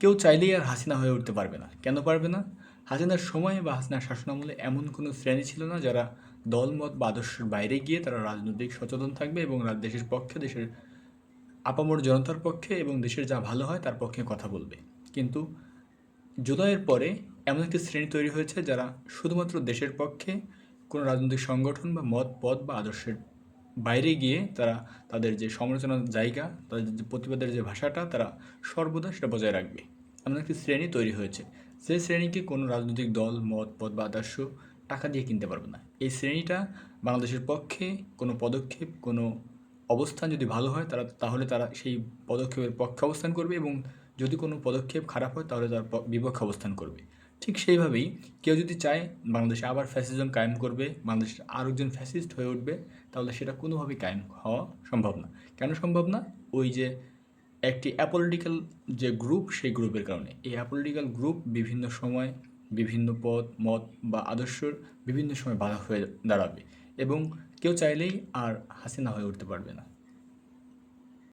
কেউ চাইলেই আর হাসিনা হয়ে উঠতে পারবে না। কেন পারবে না? হাসিনার সময় বা হাসিনার শাসনামলে এমন কোনো শ্রেণী ছিল না যারা দলমত বা আদর্শের বাইরে গিয়ে তারা রাজনৈতিক সচেতন থাকবে এবং দেশের পক্ষে, দেশের আপামর জনতার পক্ষে এবং দেশের যা ভালো হয় তার পক্ষে কথা বলবে। কিন্তু জুলাইয়ের পরে এমন একটি শ্রেণী তৈরি হয়েছে যারা শুধুমাত্র দেশের পক্ষে, কোনো রাজনৈতিক সংগঠন বা মত পথ বা আদর্শের বাইরে গিয়ে তারা তাদের যে সমালোচনার জায়গা, তাদের যে প্রতিবাদের যে ভাষাটা তারা সর্বদা সেটা বজায় রাখবে। এমন একটি শ্রেণী তৈরি হয়েছে। সেই শ্রেণীকে কোনো রাজনৈতিক দল, মত পথ বা আদর্শ টাকা দিয়ে কিনতে পারবে না। এই শ্রেণীটা বাংলাদেশের পক্ষে কোনো পদক্ষেপ, কোনো অবস্থান যদি ভালো হয় তাহলে তারা সেই পদক্ষেপের পক্ষে অবস্থান করবে এবং যদি কোনো পদক্ষেপ খারাপ হয় তাহলে তার বিপক্ষে অবস্থান করবে। ঠিক সেইভাবেই কেউ যদি চায় বাংলাদেশে আবার ফ্যাসিজম কায়েম করবে, বাংলাদেশে আরও একজন ফ্যাসিস্ট হয়ে উঠবে, তাহলে সেটা কোনোভাবেই কায়েম হওয়া সম্ভব না। কেন সম্ভব না? ওই যে একটি অ্যাপলিটিক্যাল যে গ্রুপ, সেই গ্রুপের কারণে। এই অ্যাপলিটিক্যাল গ্রুপ বিভিন্ন সময় বিভিন্ন পথ, মত বা আদর্শের বিভিন্ন সময় বাধা হয়ে দাঁড়াবে এবং কেউ চাইলেই আর হাসিনা হয়ে উঠতে পারবে না।